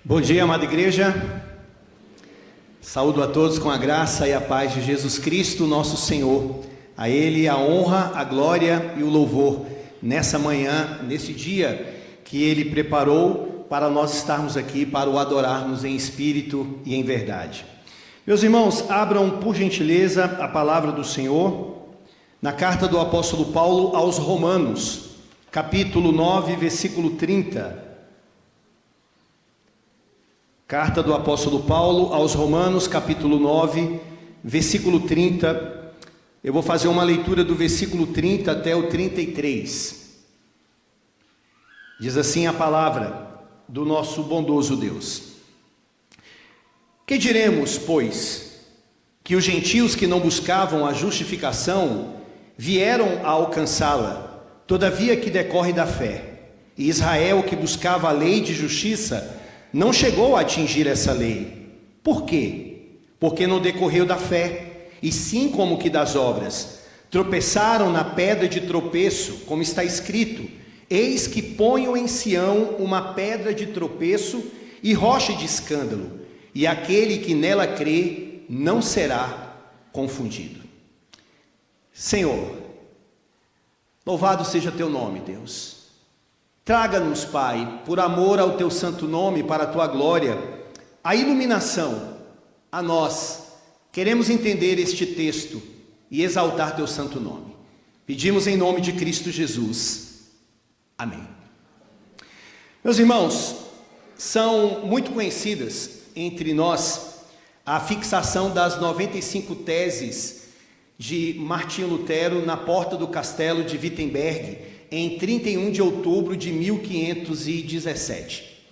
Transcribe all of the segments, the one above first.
Bom dia, amada igreja. Saúdo a todos com a graça e a paz de Jesus Cristo, nosso Senhor. A Ele a honra, a glória e o louvor nessa manhã, nesse dia que Ele preparou para nós estarmos aqui, para o adorarmos em espírito e em verdade. Meus irmãos, abram por gentileza a palavra do Senhor na carta do apóstolo Paulo aos Romanos, capítulo 9, versículo 30. Carta do apóstolo Paulo aos Romanos, capítulo 9, versículo 30. Eu vou fazer uma leitura do versículo 30 até o 33. Diz assim a palavra do nosso bondoso Deus. Que diremos, pois? Que os gentios que não buscavam a justificação vieram a alcançá-la, todavia que decorre da fé. E Israel, que buscava a lei de justiça, não chegou a atingir essa lei. Por quê? Porque não decorreu da fé, e sim como que das obras. Tropeçaram na pedra de tropeço, como está escrito: eis que ponho em Sião uma pedra de tropeço e rocha de escândalo, e aquele que nela crê não será confundido. Senhor, louvado seja teu nome, Deus. Traga-nos, Pai, por amor ao teu santo nome, para a tua glória, a iluminação a nós. Queremos entender este texto e exaltar teu santo nome. Pedimos em nome de Cristo Jesus. Amém. Meus irmãos, são muito conhecidas entre nós a fixação das 95 teses de Martinho Lutero na porta do castelo de Wittenberg, em 31 de outubro de 1517.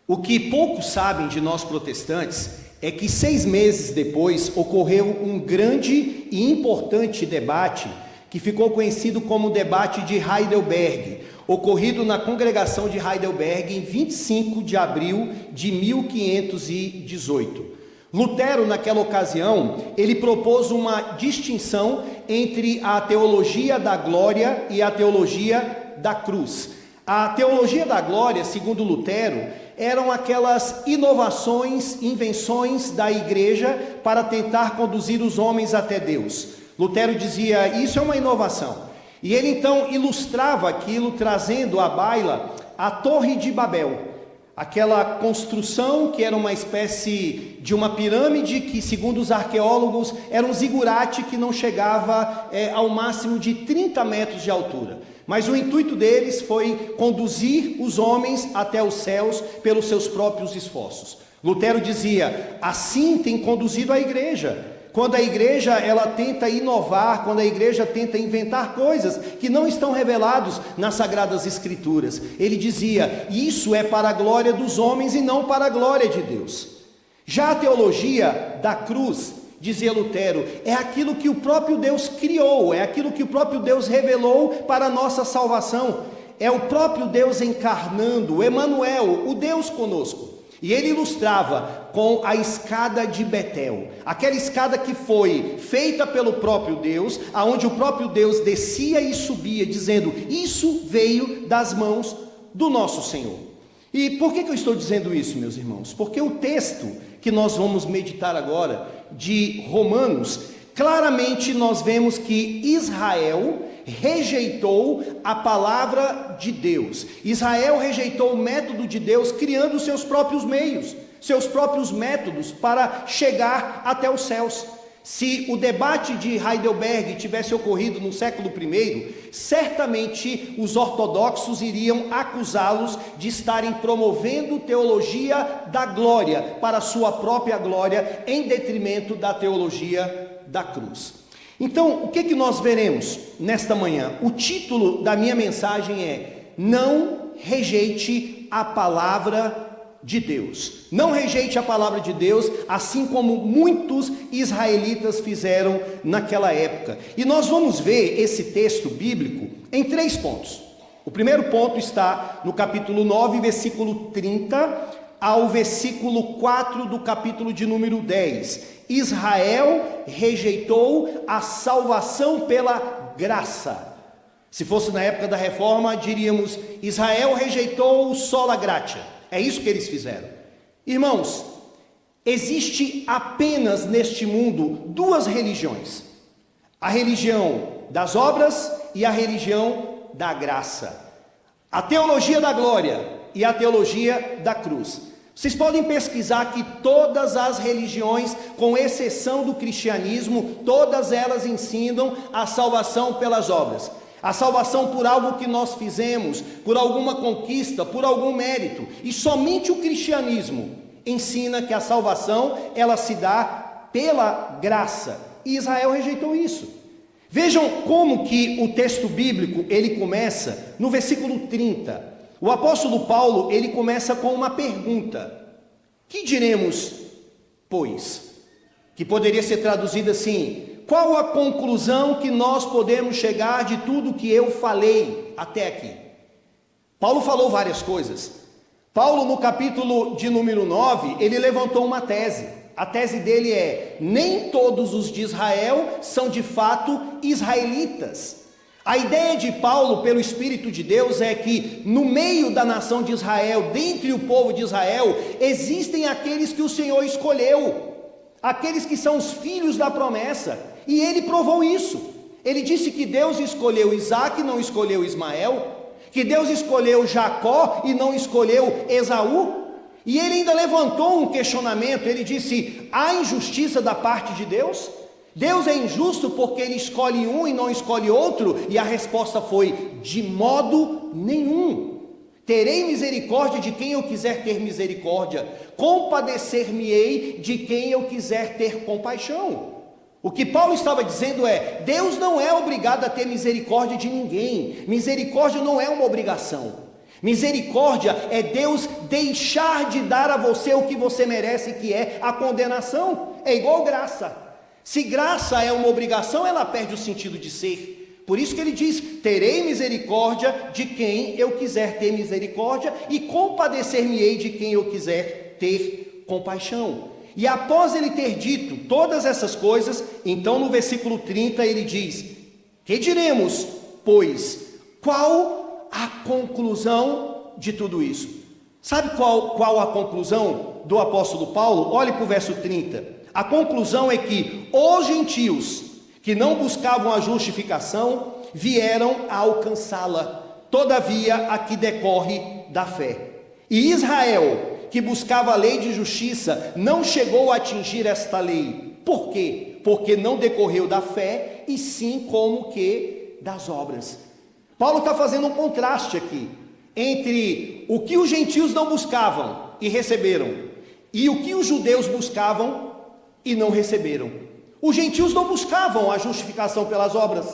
O que poucos sabem de nós protestantes é que 6 meses depois ocorreu um grande e importante debate que ficou conhecido como o debate de Heidelberg, ocorrido na congregação de Heidelberg em 25 de abril de 1518. Lutero, naquela ocasião, ele propôs uma distinção entre a teologia da glória e a teologia da cruz. A teologia da glória, segundo Lutero, eram aquelas inovações, invenções da igreja para tentar conduzir os homens até Deus. Lutero dizia, isso é uma inovação. E ele então ilustrava aquilo, trazendo à baila a Torre de Babel. Aquela construção que era uma espécie de uma pirâmide que, segundo os arqueólogos, era um zigurate que não chegava ao máximo de 30 metros de altura. Mas o intuito deles foi conduzir os homens até os céus pelos seus próprios esforços. Lutero dizia, assim tem conduzido a igreja. Quando a igreja ela tenta inovar, quando a igreja tenta inventar coisas que não estão revelados nas Sagradas Escrituras. Ele dizia, isso é para a glória dos homens e não para a glória de Deus. Já a teologia da cruz, dizia Lutero, é aquilo que o próprio Deus criou, é aquilo que o próprio Deus revelou para a nossa salvação. É o próprio Deus encarnando, o Emanuel, o Deus conosco. E ele ilustrava com a escada de Betel, aquela escada que foi feita pelo próprio Deus, aonde o próprio Deus descia e subia, dizendo, isso veio das mãos do nosso Senhor. E por que eu estou dizendo isso, meus irmãos? Porque o texto que nós vamos meditar agora, de Romanos, claramente nós vemos que Israel rejeitou a palavra de Deus. Israel rejeitou o método de Deus, criando os seus próprios meios, seus próprios métodos para chegar até os céus. Se o debate de Heidelberg tivesse ocorrido no século I, certamente os ortodoxos iriam acusá-los de estarem promovendo teologia da glória para a sua própria glória, em detrimento da teologia da cruz. Então, o que nós veremos nesta manhã? O título da minha mensagem é: não rejeite a palavra de Deus. Não rejeite a palavra de Deus, assim como muitos israelitas fizeram naquela época. E nós vamos ver esse texto bíblico em 3 pontos. O primeiro ponto está no capítulo 9, versículo 30, ao versículo 4 do capítulo de número 10. Israel rejeitou a salvação pela graça. Se fosse na época da reforma, diríamos, Israel rejeitou o sola gratia. É isso que eles fizeram. Irmãos, existe apenas neste mundo duas religiões: a religião das obras e a religião da graça, a teologia da glória e a teologia da cruz. Vocês podem pesquisar que todas as religiões, com exceção do cristianismo, todas elas ensinam a salvação pelas obras, a salvação por algo que nós fizemos, por alguma conquista, por algum mérito. E somente o cristianismo ensina que a salvação, ela se dá pela graça. E Israel rejeitou isso. Vejam como que o texto bíblico, ele começa no versículo 30. O apóstolo Paulo, ele começa com uma pergunta: que diremos, pois? Que poderia ser traduzida assim: qual a conclusão que nós podemos chegar de tudo que eu falei até aqui? Paulo falou várias coisas. Paulo, no capítulo de número 9, ele levantou uma tese. A tese dele é: nem todos os de Israel são de fato israelitas. A ideia de Paulo, pelo Espírito de Deus, é que no meio da nação de Israel, dentre o povo de Israel, existem aqueles que o Senhor escolheu, aqueles que são os filhos da promessa, e ele provou isso. Ele disse que Deus escolheu Isaac e não escolheu Ismael, que Deus escolheu Jacó e não escolheu Esaú, e ele ainda levantou um questionamento. Ele disse: há injustiça da parte de Deus? Deus é injusto porque ele escolhe um e não escolhe outro? E a resposta foi: de modo nenhum. Terei misericórdia de quem eu quiser ter misericórdia, compadecer-me-ei de quem eu quiser ter compaixão. O que Paulo estava dizendo é: Deus não é obrigado a ter misericórdia de ninguém. Misericórdia não é uma obrigação. Misericórdia é Deus deixar de dar a você o que você merece, que é a condenação. É igual graça. Se graça é uma obrigação, ela perde o sentido de ser. Por isso que ele diz: terei misericórdia de quem eu quiser ter misericórdia e compadecer-me-ei de quem eu quiser ter compaixão. E após ele ter dito todas essas coisas, então no versículo 30 ele diz: que diremos, pois? Qual a conclusão de tudo isso? Sabe qual a conclusão do apóstolo Paulo? Olhe para o verso 30. A conclusão é que os gentios que não buscavam a justificação vieram a alcançá-la, todavia a que decorre da fé. E Israel, que buscava a lei de justiça, não chegou a atingir esta lei. Por quê? Porque não decorreu da fé, e sim como que das obras. Paulo está fazendo um contraste aqui entre o que os gentios não buscavam e receberam, e o que os judeus buscavam e não receberam. Os gentios não buscavam a justificação pelas obras.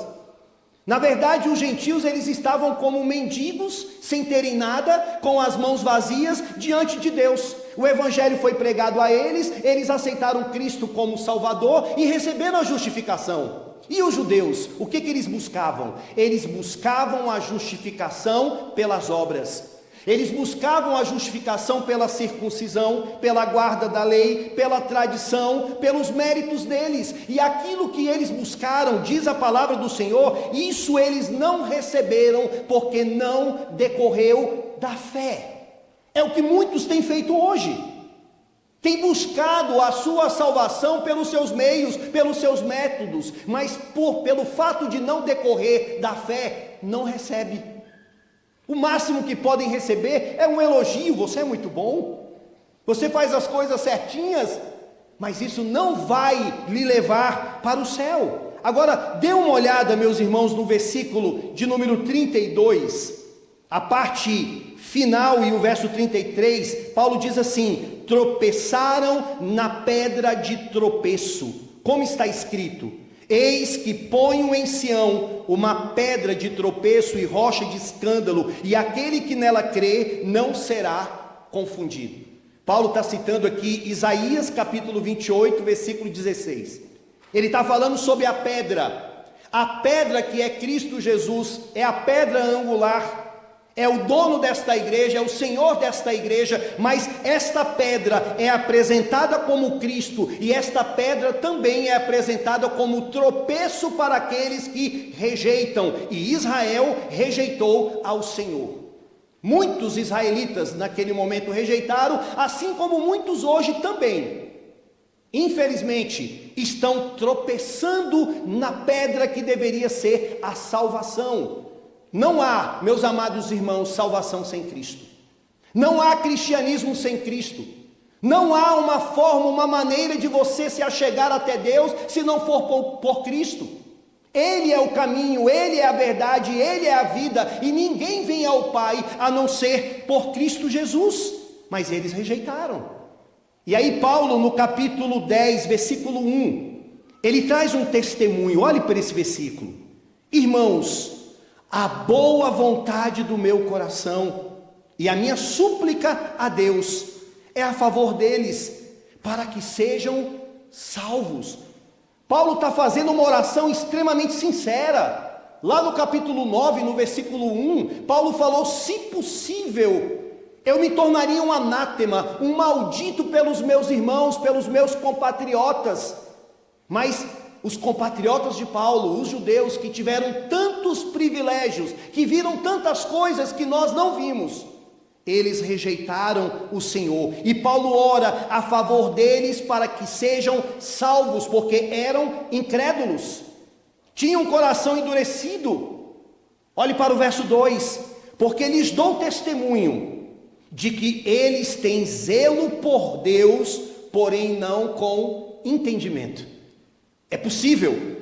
Na verdade, os gentios, eles estavam como mendigos, sem terem nada, com as mãos vazias diante de Deus. O evangelho foi pregado a eles, eles aceitaram Cristo como Salvador e receberam a justificação. E os judeus, o que eles buscavam? Eles buscavam a justificação pelas obras. Eles buscavam a justificação pela circuncisão, pela guarda da lei, pela tradição, pelos méritos deles. E aquilo que eles buscaram, diz a palavra do Senhor, isso eles não receberam, porque não decorreu da fé. É o que muitos têm feito hoje. Têm buscado a sua salvação pelos seus meios, pelos seus métodos, mas pelo fato de não decorrer da fé, não recebe. O máximo que podem receber é um elogio: você é muito bom, você faz as coisas certinhas, mas isso não vai lhe levar para o céu. Agora, dê uma olhada, meus irmãos, no versículo de número 32, a parte final e o verso 33, Paulo diz assim: tropeçaram na pedra de tropeço, como está escrito: eis que ponho em Sião uma pedra de tropeço e rocha de escândalo, e aquele que nela crê não será confundido. Paulo está citando aqui Isaías capítulo 28, versículo 16. Ele está falando sobre a pedra que é Cristo Jesus, é a pedra angular, é o dono desta igreja, é o Senhor desta igreja, mas esta pedra é apresentada como Cristo, e esta pedra também é apresentada como tropeço para aqueles que rejeitam, e Israel rejeitou ao Senhor. Muitos israelitas naquele momento rejeitaram, assim como muitos hoje também. Infelizmente, estão tropeçando na pedra que deveria ser a salvação. Não há, meus amados irmãos, salvação sem Cristo. Não há cristianismo sem Cristo. Não há uma forma, uma maneira de você se achegar até Deus se não for por Cristo. Ele é o caminho, Ele é a verdade, Ele é a vida, e ninguém vem ao Pai a não ser por Cristo Jesus. Mas eles rejeitaram. E aí Paulo, no capítulo 10, versículo 1, ele traz um testemunho. Olhe para esse versículo. Irmãos, a boa vontade do meu coração e a minha súplica a Deus é a favor deles, para que sejam salvos. Paulo está fazendo uma oração extremamente sincera. Lá no capítulo 9, no versículo 1, Paulo falou: se possível, eu me tornaria um anátema, um maldito pelos meus irmãos, pelos meus compatriotas. Mas os compatriotas de Paulo, os judeus que tiveram tantos privilégios, que viram tantas coisas que nós não vimos, eles rejeitaram o Senhor. E Paulo ora a favor deles para que sejam salvos, porque eram incrédulos, tinham um coração endurecido. Olhe para o verso 2: porque lhes dou testemunho de que eles têm zelo por Deus, porém não com entendimento. É possível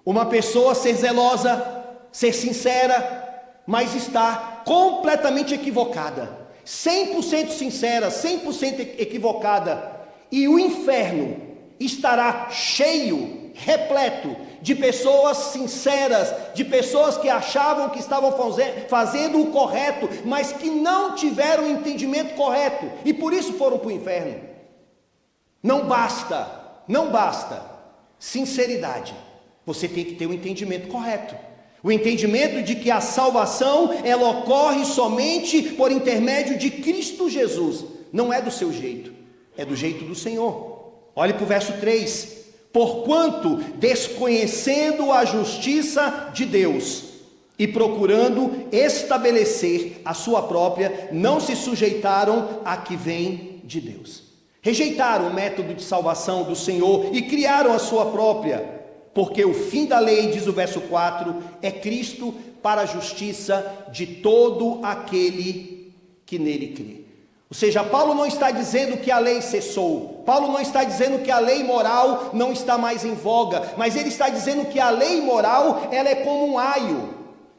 uma pessoa ser zelosa, ser sincera, mas está completamente equivocada, 100% sincera, 100% equivocada, e o inferno estará cheio, repleto de pessoas sinceras, de pessoas que achavam que estavam fazendo o correto, mas que não tiveram o entendimento correto, e por isso foram para o inferno. Não basta sinceridade, você tem que ter o entendimento correto, o entendimento de que a salvação, ela ocorre somente por intermédio de Cristo Jesus, não é do seu jeito, é do jeito do Senhor. Olhe para o verso 3: porquanto, desconhecendo a justiça de Deus e procurando estabelecer a sua própria, não se sujeitaram a que vem de Deus. Rejeitaram o método de salvação do Senhor e criaram a sua própria, porque o fim da lei, diz o verso 4, é Cristo para a justiça de todo aquele que nele crê. Ou seja, Paulo não está dizendo que a lei cessou, Paulo não está dizendo que a lei moral não está mais em voga, mas ele está dizendo que a lei moral, ela é como um aio,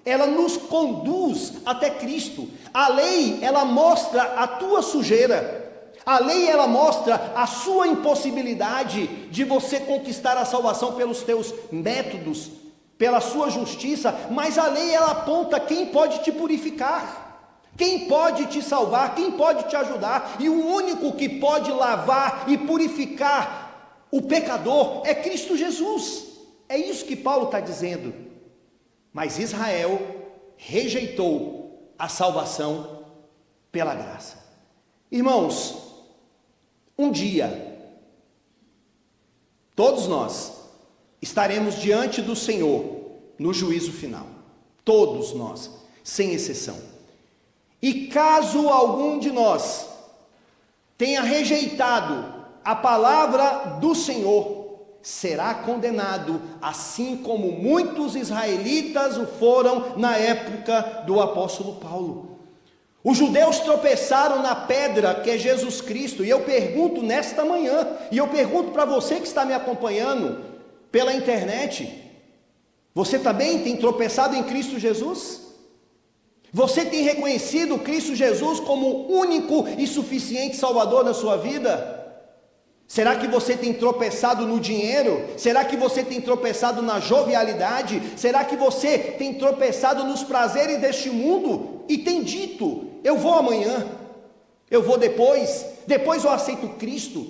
ela nos conduz até Cristo. A lei, ela mostra a tua sujeira, a lei, ela mostra a sua impossibilidade de você conquistar a salvação pelos teus métodos, pela sua justiça, mas a lei, ela aponta quem pode te purificar, quem pode te salvar, quem pode te ajudar, e o único que pode lavar e purificar o pecador é Cristo Jesus. É isso que Paulo está dizendo. Mas Israel rejeitou a salvação pela graça. Irmãos, um dia, todos nós estaremos diante do Senhor no juízo final. Todos nós, sem exceção. E caso algum de nós tenha rejeitado a palavra do Senhor, será condenado, assim como muitos israelitas o foram na época do apóstolo Paulo. Os judeus tropeçaram na pedra que é Jesus Cristo, e eu pergunto nesta manhã, e eu pergunto para você que está me acompanhando pela internet, você também tem tropeçado em Cristo Jesus? Você tem reconhecido Cristo Jesus como único e suficiente Salvador na sua vida? Será que você tem tropeçado no dinheiro? Será que você tem tropeçado na jovialidade? Será que você tem tropeçado nos prazeres deste mundo? E tem dito, eu vou amanhã, eu vou depois eu aceito Cristo.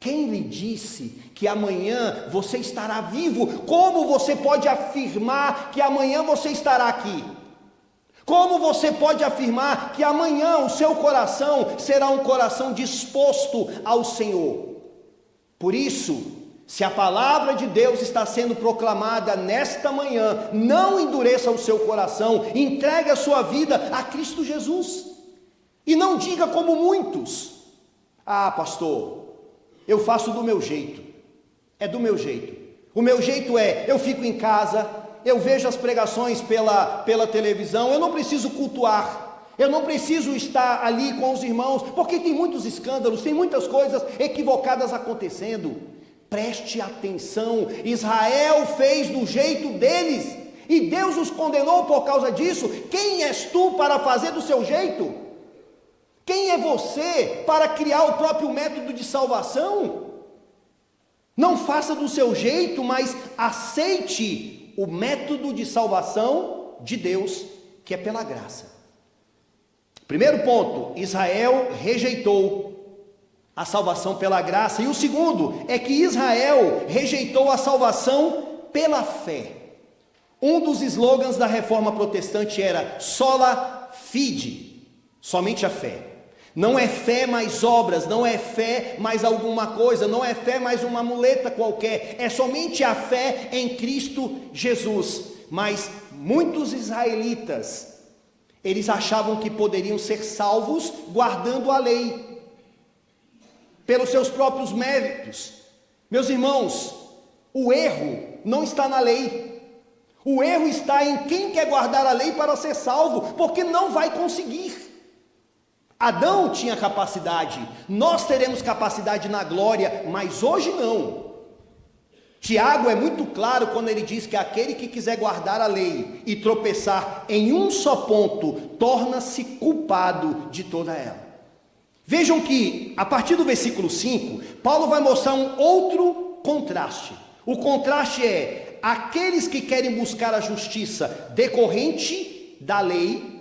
Quem lhe disse que amanhã você estará vivo? Como você pode afirmar que amanhã você estará aqui? Como você pode afirmar que amanhã o seu coração será um coração disposto ao Senhor? Por isso, Se a palavra de Deus está sendo proclamada nesta manhã, não endureça o seu coração, entregue a sua vida a Cristo Jesus. E não diga como muitos: ah, pastor, eu faço do meu jeito. É do meu jeito. O meu jeito é, eu fico em casa, eu vejo as pregações pela televisão, eu não preciso cultuar, eu não preciso estar ali com os irmãos, porque tem muitos escândalos, tem muitas coisas equivocadas acontecendo. Preste atenção, Israel fez do jeito deles, e Deus os condenou por causa disso. Quem és tu para fazer do seu jeito? Quem é você para criar o próprio método de salvação? Não faça do seu jeito, mas aceite o método de salvação de Deus, que é pela graça. Primeiro ponto, Israel rejeitou a salvação pela graça. E o segundo é que Israel rejeitou a salvação pela fé. Um dos slogans da reforma protestante era sola fide, somente a fé. Não é fé mais obras, não é fé mais alguma coisa, não é fé mais uma muleta qualquer, é somente a fé em Cristo Jesus. Mas muitos israelitas, eles achavam que poderiam ser salvos guardando a lei, pelos seus próprios méritos. Meus irmãos, o erro não está na lei, o erro está em quem quer guardar a lei para ser salvo, porque não vai conseguir. Adão tinha capacidade, nós teremos capacidade na glória, mas hoje não. Tiago é muito claro quando ele diz que aquele que quiser guardar a lei e tropeçar em um só ponto, torna-se culpado de toda ela. Vejam que, a partir do versículo 5, Paulo vai mostrar um outro contraste. O contraste é aqueles que querem buscar a justiça decorrente da lei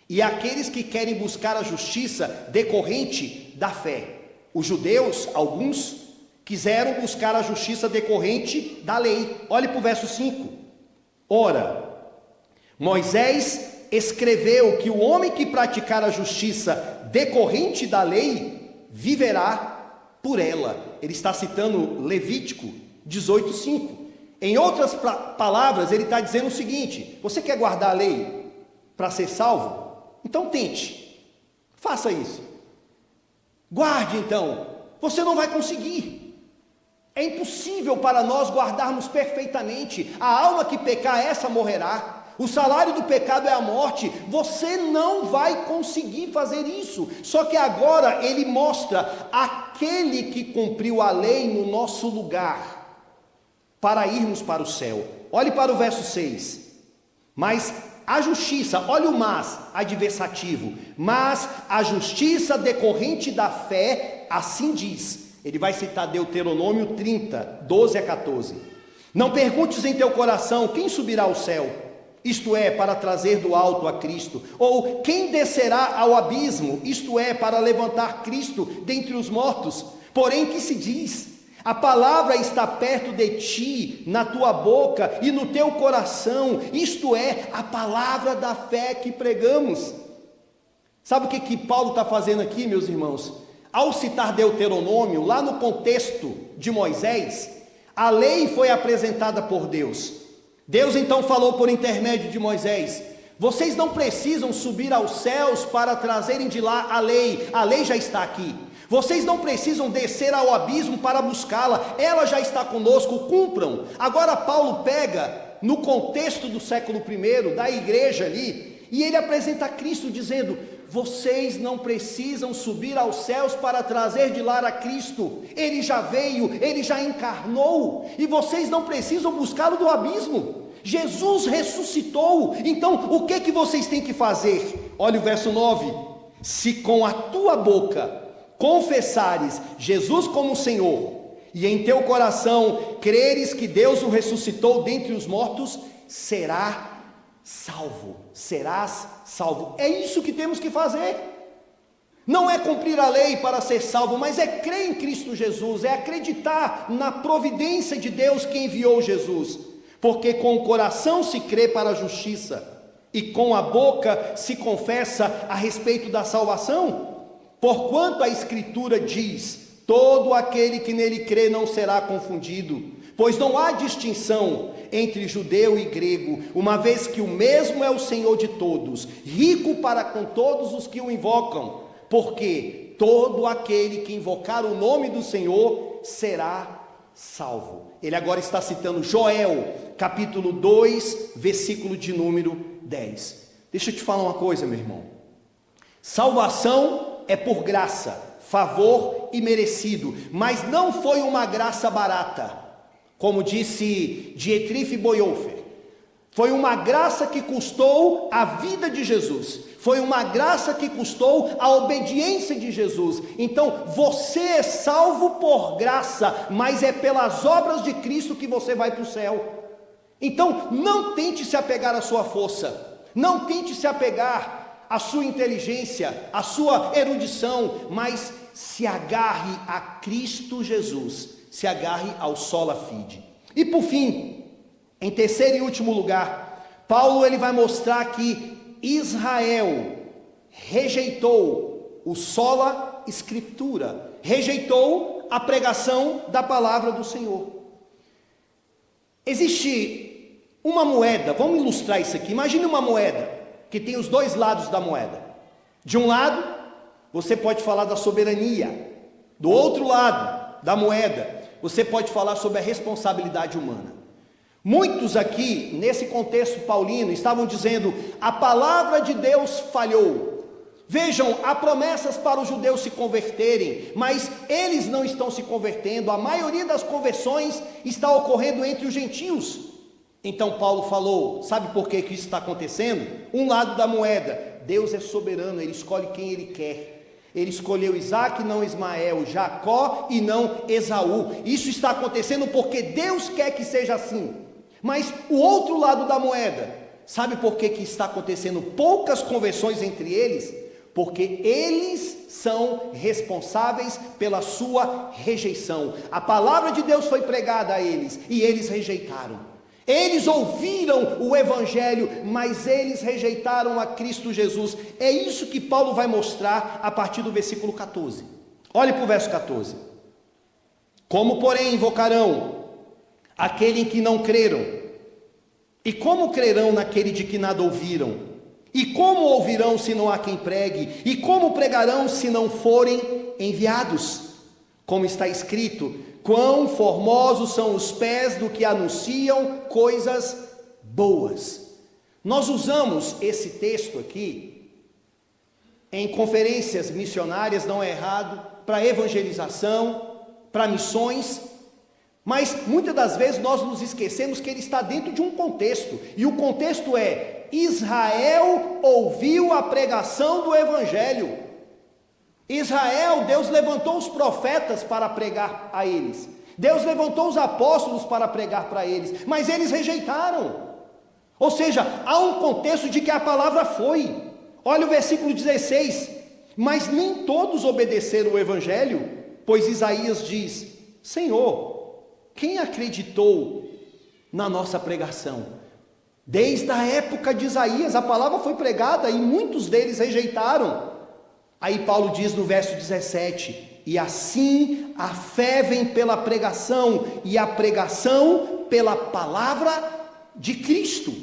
e aqueles que querem buscar a justiça decorrente da fé. Os judeus, alguns, quiseram buscar a justiça decorrente da lei. Olhe para o verso 5. Ora, Moisés escreveu que o homem que praticar a justiça decorrente da lei viverá por ela. Ele está citando Levítico 18:5. Em outras palavras, ele está dizendo o seguinte: você quer guardar a lei para ser salvo? Então tente, faça isso, guarde então. Você não vai conseguir, é impossível para nós guardarmos perfeitamente. A alma que pecar, essa morrerá. O salário do pecado é a morte. Você não vai conseguir fazer isso. Só que agora ele mostra aquele que cumpriu a lei no nosso lugar, para irmos para o céu. Olhe para o verso 6. Mas a justiça, olha o mas adversativo, mas a justiça decorrente da fé, assim diz. Ele vai citar Deuteronômio 30, 12 a 14. Não perguntes em teu coração quem subirá ao céu, isto é, para trazer do alto a Cristo, ou quem descerá ao abismo, isto é, para levantar Cristo dentre os mortos. Porém, que se diz? A palavra está perto de ti, na tua boca e no teu coração, isto é, a palavra da fé que pregamos. Sabe o que Paulo está fazendo aqui, meus irmãos? Ao citar Deuteronômio, lá no contexto de Moisés, a lei foi apresentada por Deus. Deus então falou por intermédio de Moisés: vocês não precisam subir aos céus para trazerem de lá a lei já está aqui. Vocês não precisam descer ao abismo para buscá-la, ela já está conosco, cumpram. Agora Paulo pega no contexto do século I, da igreja ali, e ele apresenta Cristo dizendo: vocês não precisam subir aos céus para trazer de lá a Cristo, ele já veio, ele já encarnou, e vocês não precisam buscá-lo do abismo. Jesus ressuscitou. Então o que vocês têm que fazer? Olha o verso 9: se com a tua boca confessares Jesus como Senhor, e em teu coração creres que Deus o ressuscitou dentre os mortos, serás salvo. É isso que temos que fazer. Não é cumprir a lei para ser salvo, mas é crer em Cristo Jesus, é acreditar na providência de Deus que enviou Jesus. Porque com o coração se crê para a justiça, e com a boca se confessa a respeito da salvação. Porquanto a Escritura diz: todo aquele que nele crê não será confundido, pois não há distinção entre judeu e grego, uma vez que o mesmo é o Senhor de todos, rico para com todos os que o invocam, porque todo aquele que invocar o nome do Senhor será salvo. Ele agora está citando Joel, capítulo 2, versículo de número 10. Deixa eu te falar uma coisa, meu irmão. Salvação é por graça, favor e merecido, mas não foi uma graça barata, como disse Dietrich Bonhoeffer. Foi uma graça que custou a vida de Jesus, foi uma graça que custou a obediência de Jesus. Então você é salvo por graça, mas é pelas obras de Cristo que você vai para o céu. Então não tente se apegar à sua força, não tente se apegar à sua inteligência, à sua erudição, mas se agarre a Cristo Jesus, se agarre ao sola fide. E por fim, em terceiro e último lugar, Paulo ele vai mostrar que Israel rejeitou o sola escritura, rejeitou a pregação da palavra do Senhor. Existe uma moeda, vamos ilustrar isso aqui. Imagine uma moeda que tem os dois lados da moeda. De um lado, você pode falar da soberania. Do outro lado da moeda, você pode falar sobre a responsabilidade humana. Muitos aqui, nesse contexto paulino, estavam dizendo: a palavra de Deus falhou. Vejam, há promessas para os judeus se converterem, mas eles não estão se convertendo. A maioria das conversões está ocorrendo entre os gentios. Então Paulo falou: sabe por que isso está acontecendo? Um lado da moeda, Deus é soberano, Ele escolhe quem Ele quer. Ele escolheu Isaac e não Ismael, Jacó e não Esaú. Isso está acontecendo porque Deus quer que seja assim. Mas o outro lado da moeda, sabe por que está acontecendo poucas conversões entre eles? Porque eles são responsáveis pela sua rejeição. A palavra de Deus foi pregada a eles e eles rejeitaram. Eles ouviram o evangelho, mas eles rejeitaram a Cristo Jesus. É isso que Paulo vai mostrar a partir do versículo 14. Olhe para o verso 14. Como, porém, invocarão aquele em que não creram? E como crerão naquele de que nada ouviram? E como ouvirão se não há quem pregue? E como pregarão se não forem enviados? Como está escrito: quão formosos são os pés do que anunciam coisas boas. Nós usamos esse texto aqui em conferências missionárias, não é errado, para evangelização, para missões, mas muitas das vezes nós nos esquecemos que ele está dentro de um contexto, e o contexto é: Israel ouviu a pregação do evangelho. Israel, Deus levantou os profetas para pregar a eles, Deus levantou os apóstolos para pregar para eles, mas eles rejeitaram. Ou seja, há um contexto de que a palavra foi. Olha o versículo 16: mas nem todos obedeceram o evangelho, pois Isaías diz: Senhor, quem acreditou na nossa pregação? Desde a época de Isaías a palavra foi pregada e muitos deles rejeitaram. Aí Paulo diz no verso 17: e assim a fé vem pela pregação, e a pregação pela palavra de Cristo.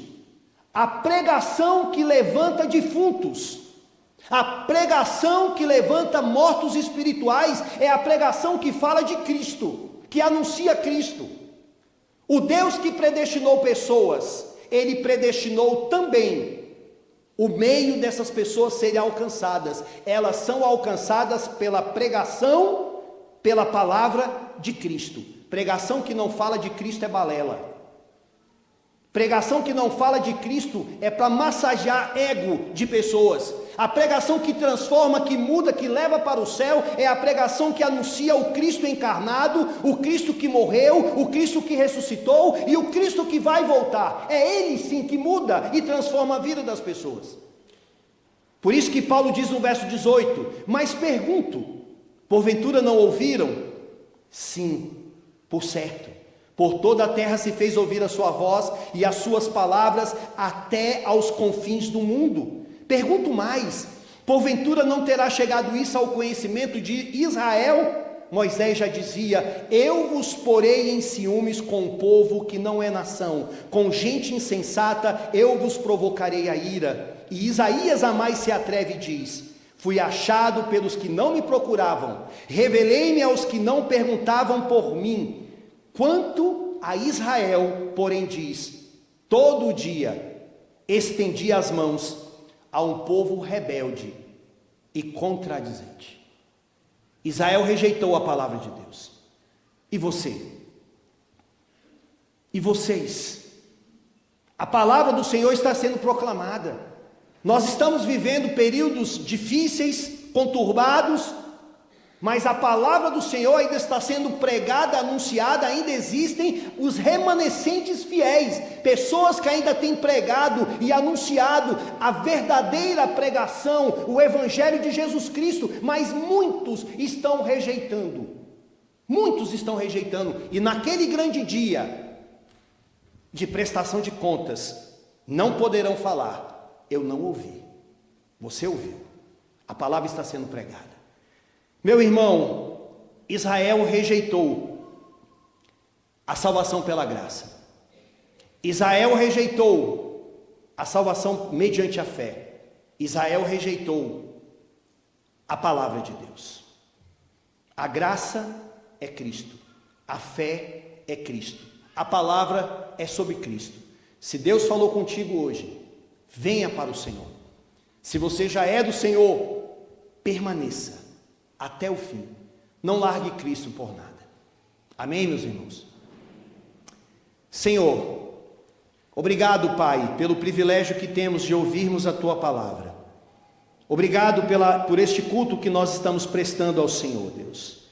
A pregação que levanta defuntos, a pregação que levanta mortos espirituais, é a pregação que fala de Cristo, que anuncia Cristo. O Deus que predestinou pessoas, Ele predestinou também o meio dessas pessoas serem alcançadas. Elas são alcançadas pela pregação, pela palavra de Cristo. Pregação que não fala de Cristo é balela. Pregação que não fala de Cristo é para massagear ego de pessoas. A pregação que transforma, que muda, que leva para o céu é a pregação que anuncia o Cristo encarnado, o Cristo que morreu, o Cristo que ressuscitou e o Cristo que vai voltar. É Ele sim que muda e transforma a vida das pessoas. Por isso que Paulo diz no verso 18: mas pergunto, porventura não ouviram? Sim, por certo. Por toda a terra se fez ouvir a sua voz e as suas palavras até aos confins do mundo. Pergunto mais: porventura não terá chegado isso ao conhecimento de Israel? Moisés já dizia: eu vos porei em ciúmes com um povo que não é nação, com gente insensata eu vos provocarei a ira. E Isaías a mais se atreve e diz: fui achado pelos que não me procuravam, revelei-me aos que não perguntavam por mim. Quanto a Israel, porém, diz: todo dia estendi as mãos a um povo rebelde e contradizente. Israel rejeitou a palavra de Deus. E você? E vocês? A palavra do Senhor está sendo proclamada. Nós estamos vivendo períodos difíceis, conturbados, mas a palavra do Senhor ainda está sendo pregada, anunciada. Ainda existem os remanescentes fiéis, pessoas que ainda têm pregado e anunciado a verdadeira pregação, o Evangelho de Jesus Cristo, mas muitos estão rejeitando, e naquele grande dia de prestação de contas, não poderão falar: eu não ouvi. Você ouviu, a palavra está sendo pregada. Meu irmão, Israel rejeitou a salvação pela graça. Israel rejeitou a salvação mediante a fé. Israel rejeitou a palavra de Deus. A graça é Cristo, a fé é Cristo, a palavra é sobre Cristo. Se Deus falou contigo hoje, venha para o Senhor. Se você já é do Senhor, permaneça até o fim. Não largue Cristo por nada. Amém, meus irmãos? Senhor, obrigado, Pai, pelo privilégio que temos de ouvirmos a Tua palavra. Obrigado por este culto que nós estamos prestando ao Senhor, Deus.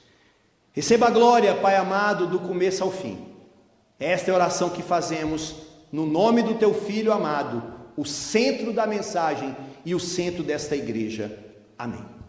Receba a glória, Pai amado, do começo ao fim. Esta é a oração que fazemos no nome do Teu Filho amado, o centro da mensagem e o centro desta igreja. Amém.